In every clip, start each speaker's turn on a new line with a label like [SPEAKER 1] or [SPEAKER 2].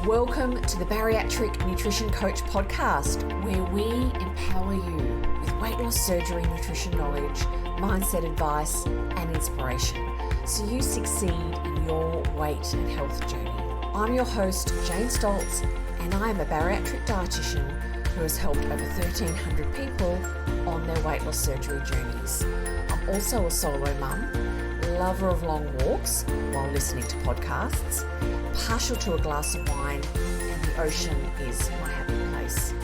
[SPEAKER 1] Welcome to the Bariatric Nutrition Coach podcast, where we empower you with weight loss surgery, nutrition knowledge, mindset advice, and inspiration so you succeed in your weight and health journey. I'm your host, Jane Stoltz, and I am a bariatric dietitian who has helped over 1,300 people on their weight loss surgery journeys. I'm also a solo mum, lover of long walks while listening to podcasts, partial to a glass of wine, and the ocean is my happy place.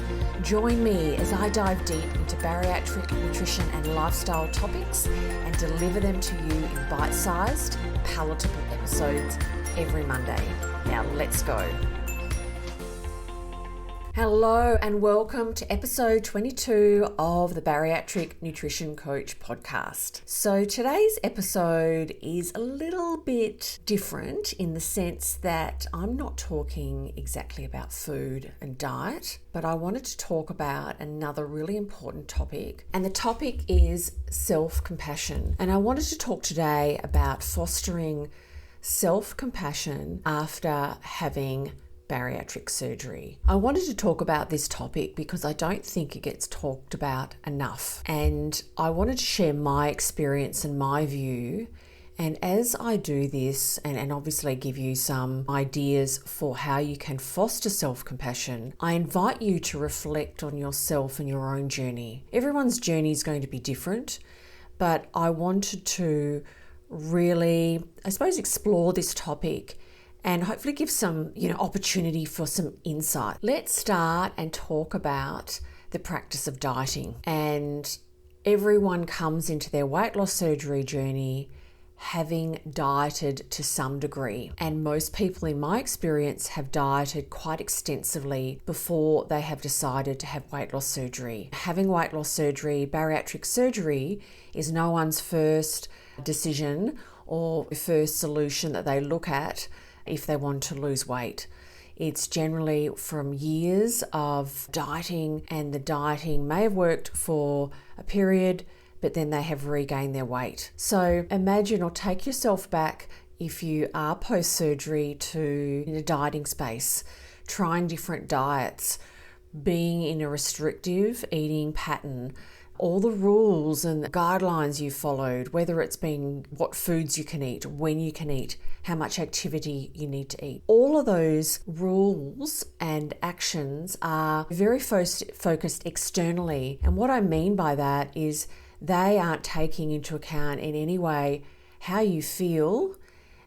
[SPEAKER 1] Join me as I dive deep into bariatric nutrition and lifestyle topics and deliver them to you in bite-sized, palatable episodes every Monday. Now let's go. Hello and welcome to episode 22 of the Bariatric Nutrition Coach podcast. So today's episode is a little bit different in the sense that I'm not talking exactly about food and diet, but I wanted to talk about another really important topic, and the topic is self-compassion. And I wanted to talk today about fostering self-compassion after having bariatric surgery. I wanted to talk about this topic because I don't think it gets talked about enough, and I wanted to share my experience and my view. And as I do this and obviously give you some ideas for how you can foster self-compassion, I invite you to reflect on yourself and your own journey. Everyone's journey is going to be different, but I wanted to really, explore this topic and hopefully give some, opportunity for some insight. Let's start and talk about the practice of dieting. And everyone comes into their weight loss surgery journey having dieted to some degree. And most people, in my experience, have dieted quite extensively before they have decided to have weight loss surgery. Having weight loss surgery, bariatric surgery, is no one's first decision or first solution that they look at if they want to lose weight. It's generally from years of dieting, and the dieting may have worked for a period, but then they have regained their weight. So imagine, or take yourself back if you are post-surgery to in a dieting space, trying different diets, being in a restrictive eating pattern, all the rules and guidelines you followed, whether it's been what foods you can eat, when you can eat, how much activity you need to eat. All of those rules and actions are very focused externally. And what I mean by that is they aren't taking into account in any way how you feel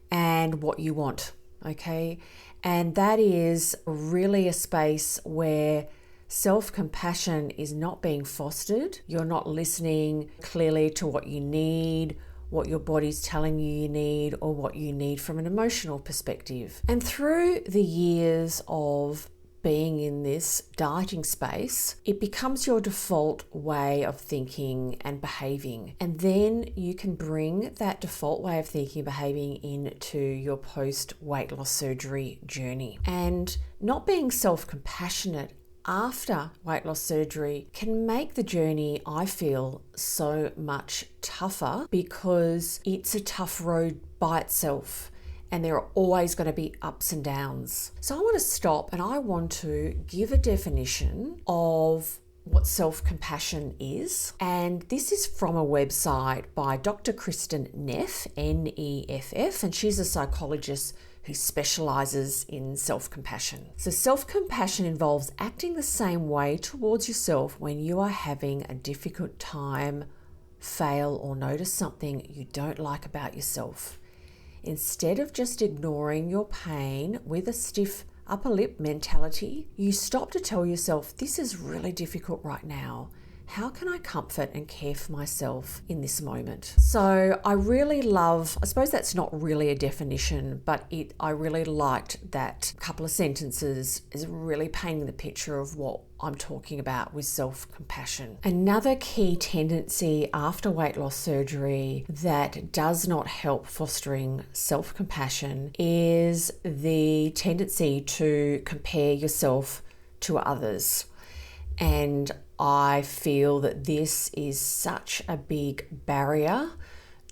[SPEAKER 1] and what you want, okay? And that is really a space where self-compassion is not being fostered. You're not listening clearly to what you need, what your body's telling you need, or what you need from an emotional perspective. And through the years of being in this dieting space, it becomes your default way of thinking and behaving. And then you can bring that default way of thinking and behaving into your post-weight loss surgery journey. And not being self-compassionate after weight loss surgery can make the journey, I feel, so much tougher, because it's a tough road by itself and there are always going to be ups and downs. So I want to stop and I want to give a definition of what self-compassion is. And this is from a website by Dr. Kristen Neff, Neff, and she's a psychologist who specializes in self-compassion. So self-compassion involves acting the same way towards yourself when you are having a difficult time, fail, or notice something you don't like about yourself. Instead of just ignoring your pain with a stiff upper lip mentality, you stop to tell yourself, this is really difficult right now. How can I comfort and care for myself in this moment? So I really love, I suppose that's not really a definition, but I really liked that couple of sentences is really painting the picture of what I'm talking about with self-compassion. Another key tendency after weight loss surgery that does not help fostering self-compassion is the tendency to compare yourself to others. And I feel that this is such a big barrier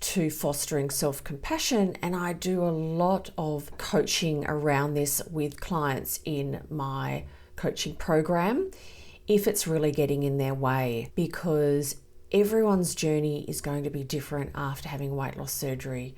[SPEAKER 1] to fostering self-compassion, and I do a lot of coaching around this with clients in my coaching program if it's really getting in their way, because everyone's journey is going to be different after having weight loss surgery.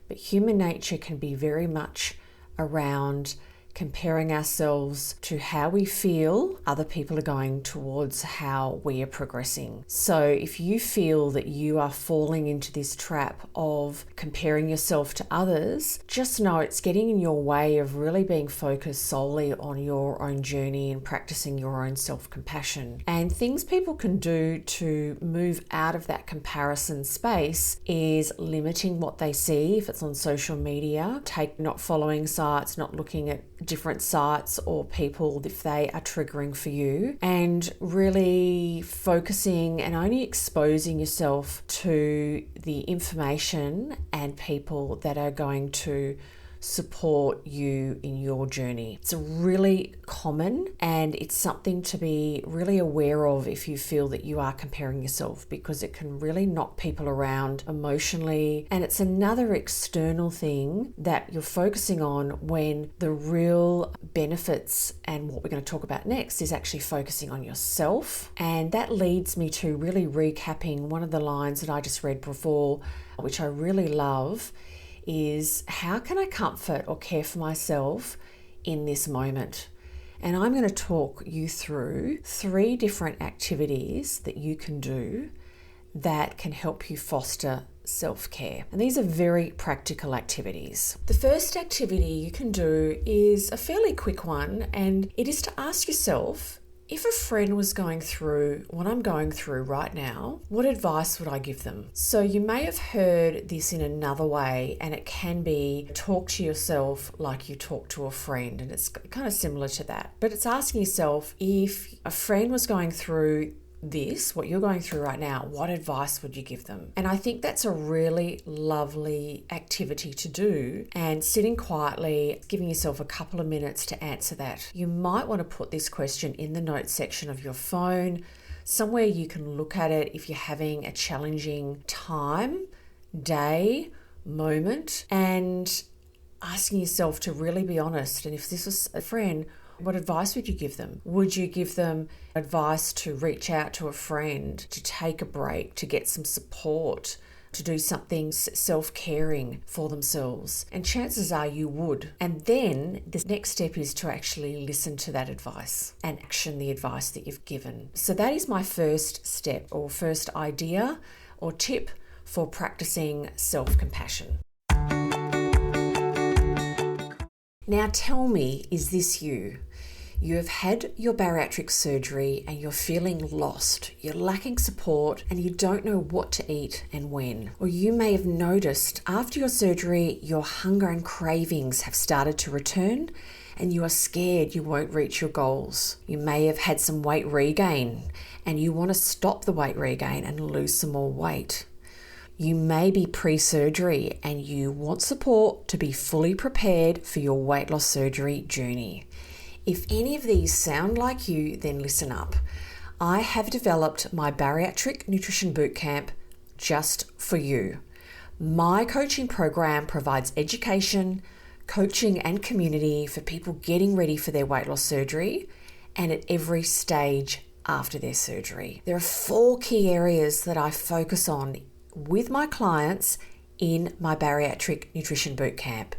[SPEAKER 1] But human nature can be very much around comparing ourselves to how we feel other people are going towards how we are progressing. So if you feel that you are falling into this trap of comparing yourself to others, just know it's getting in your way of really being focused solely on your own journey and practicing your own self-compassion. And things people can do to move out of that comparison space is limiting what they see if it's on social media, not following sites, not looking at different sites or people if they are triggering for you, and really focusing and only exposing yourself to the information and people that are going to support you in your journey. It's really common, and it's something to be really aware of if you feel that you are comparing yourself, because it can really knock people around emotionally, and it's another external thing that you're focusing on when the real benefits and what we're going to talk about next is actually focusing on yourself. And that leads me to really recapping one of the lines that I just read before, which I really love, is how can I comfort or care for myself in this moment? And I'm going to talk you through 3 different activities that you can do that can help you foster self-care. And these are very practical activities. The first activity you can do is a fairly quick one, and it is to ask yourself, if a friend was going through what I'm going through right now, what advice would I give them? So you may have heard this in another way, and it can be talk to yourself like you talk to a friend, and it's kind of similar to that. But it's asking yourself, if a friend was going through this, what you're going through right now, what advice would you give them? And I think that's a really lovely activity to do, and sitting quietly, giving yourself a couple of minutes to answer that. You might want to put this question in the notes section of your phone, somewhere you can look at it if you're having a challenging time, day, moment, and asking yourself to really be honest. And if this was a friend, what advice would you give them? Would you give them advice to reach out to a friend, to take a break, to get some support, to do something self-caring for themselves? And chances are you would. And then the next step is to actually listen to that advice and action the advice that you've given. So that is my first step, or first idea or tip for practicing self-compassion. Now tell me, is this you? You have had your bariatric surgery and you're feeling lost, you're lacking support, and you don't know what to eat and when. Or you may have noticed after your surgery, your hunger and cravings have started to return, and you are scared you won't reach your goals. You may have had some weight regain, and you want to stop the weight regain and lose some more weight. You may be pre-surgery and you want support to be fully prepared for your weight loss surgery journey. If any of these sound like you, then listen up. I have developed my Bariatric Nutrition Bootcamp just for you. My coaching program provides education, coaching and community for people getting ready for their weight loss surgery and at every stage after their surgery. There are 4 key areas that I focus on with my clients in my Bariatric Nutrition Bootcamp.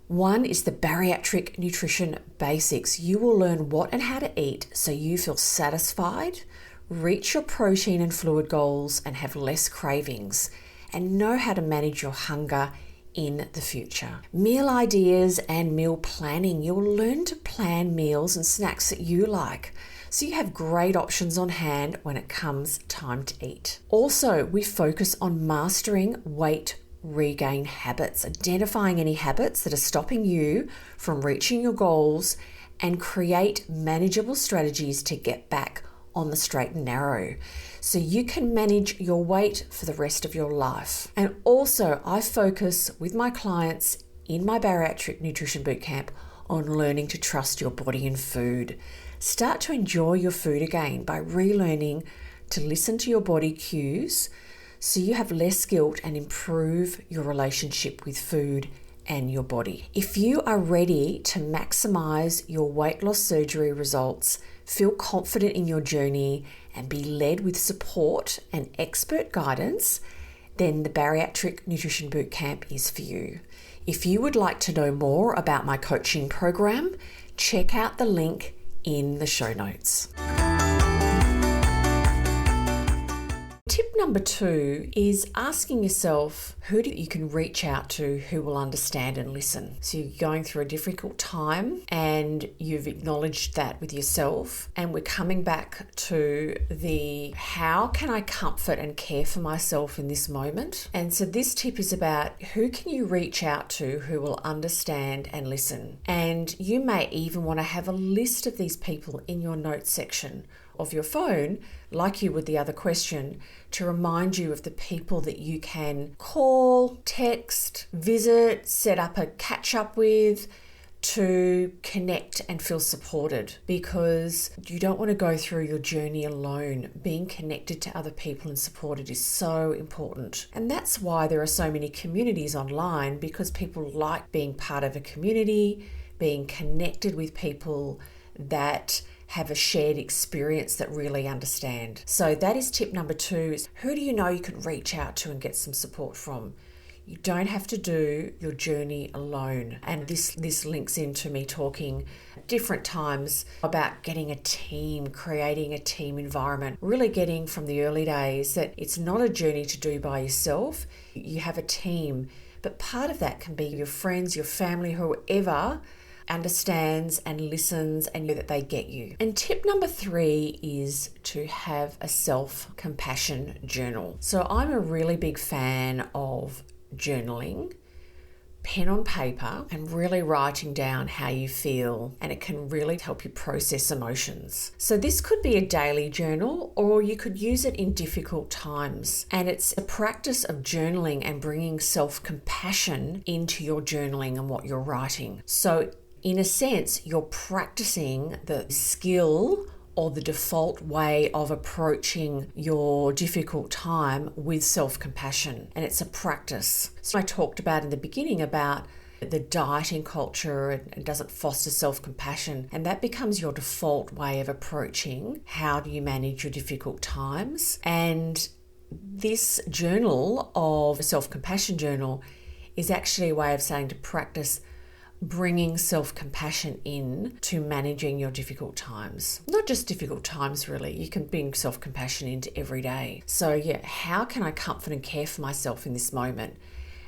[SPEAKER 1] One is the Bariatric Nutrition Basics. You will learn what and how to eat so you feel satisfied, reach your protein and fluid goals, and have less cravings, and know how to manage your hunger in the future. Meal ideas and meal planning. You'll learn to plan meals and snacks that you like, so you have great options on hand when it comes time to eat. Also, we focus on mastering weight regain habits, identifying any habits that are stopping you from reaching your goals, and create manageable strategies to get back on the straight and narrow so you can manage your weight for the rest of your life. And also, I focus with my clients in my Bariatric Nutrition Bootcamp on learning to trust your body and food. Start to enjoy your food again by relearning to listen to your body cues so you have less guilt and improve your relationship with food and your body. If you are ready to maximize your weight loss surgery results, feel confident in your journey, and be led with support and expert guidance, then the Bariatric Nutrition Bootcamp is for you. If you would like to know more about my coaching program, check out the link in the show notes. Tip number 2 is asking yourself who you can reach out to who will understand and listen. So you're going through a difficult time and you've acknowledged that with yourself, and we're coming back to the how can I comfort and care for myself in this moment. And so this tip is about who can you reach out to who will understand and listen. And you may even want to have a list of these people in your notes section of your phone, like you would the other question, to remind you of the people that you can call, text, visit, set up a catch up with, to connect and feel supported, because you don't want to go through your journey alone. Being connected to other people and supported is so important. And that's why there are so many communities online, because people like being part of a community, being connected with people that have a shared experience that really understand. So that is tip number 2, is who do you know you can reach out to and get some support from? You don't have to do your journey alone. And this links into me talking at different times about getting a team, creating a team environment, really getting from the early days that it's not a journey to do by yourself. You have a team, but part of that can be your friends, your family, whoever understands and listens and know that they get you. And tip number 3 is to have a self-compassion journal. So I'm a really big fan of journaling, pen on paper, and really writing down how you feel, and it can really help you process emotions. So this could be a daily journal, or you could use it in difficult times. And it's a practice of journaling and bringing self-compassion into your journaling and what you're writing. So in a sense, you're practicing the skill or the default way of approaching your difficult time with self-compassion. And it's a practice. So I talked about in the beginning about the dieting culture and doesn't foster self-compassion. And that becomes your default way of approaching how do you manage your difficult times. And this journal of a self-compassion journal is actually a way of saying to practice bringing self-compassion in to managing your difficult times. Not just difficult times, really. You can bring self-compassion into every day. So yeah, how can I comfort and care for myself in this moment?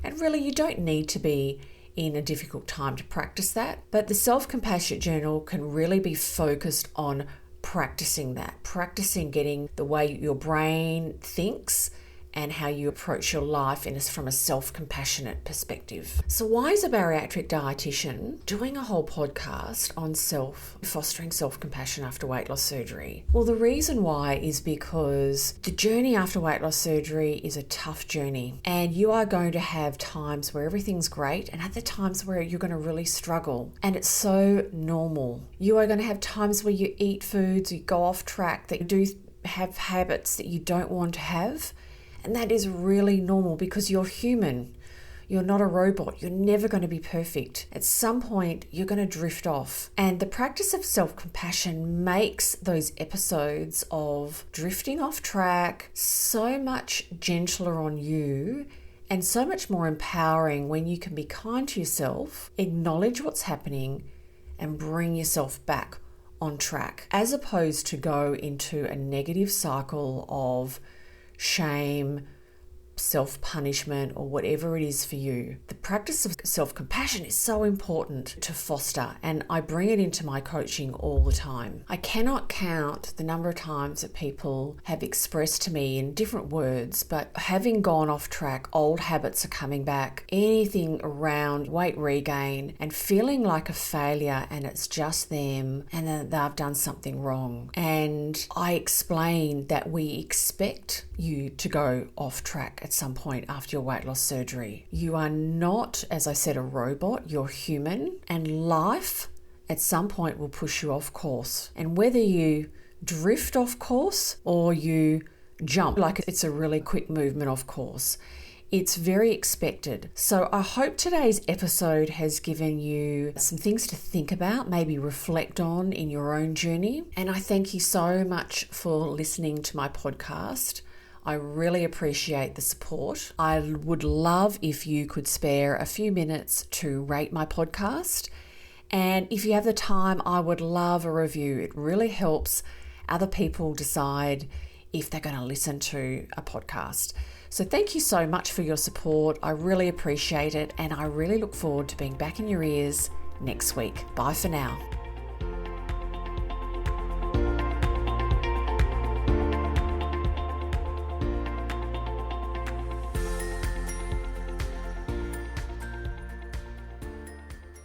[SPEAKER 1] And really, you don't need to be in a difficult time to practice that. But the self-compassion journal can really be focused on practicing that, practicing getting the way your brain thinks and how you approach your life from a self-compassionate perspective. So why is a bariatric dietitian doing a whole podcast on fostering self-compassion after weight loss surgery? Well, the reason why is because the journey after weight loss surgery is a tough journey, and you are going to have times where everything's great and other times where you're going to really struggle, and it's so normal. You are going to have times where you eat foods, you go off track, that you do have habits that you don't want to have. And that is really normal because you're human. You're not a robot. You're never going to be perfect. At some point, you're going to drift off. And the practice of self-compassion makes those episodes of drifting off track so much gentler on you and so much more empowering when you can be kind to yourself, acknowledge what's happening, and bring yourself back on track, as opposed to go into a negative cycle of shame, self-punishment, or whatever it is for you. The practice of self-compassion is so important to foster, and I bring it into my coaching all the time. I cannot count the number of times that people have expressed to me in different words, but having gone off track, old habits are coming back, anything around weight regain, and feeling like a failure and it's just them and then they've done something wrong. And I explain that we expect you to go off track at some point after your weight loss surgery. You are not, as I said, a robot. You're human, and life at some point will push you off course. And whether you drift off course or you jump, like it's a really quick movement, of course. It's very expected. So I hope today's episode has given you some things to think about, maybe reflect on in your own journey. And I thank you so much for listening to my podcast. I really appreciate the support. I would love if you could spare a few minutes to rate my podcast. And if you have the time, I would love a review. It really helps other people decide if they're going to listen to a podcast. So thank you so much for your support. I really appreciate it, and I really look forward to being back in your ears next week. Bye for now.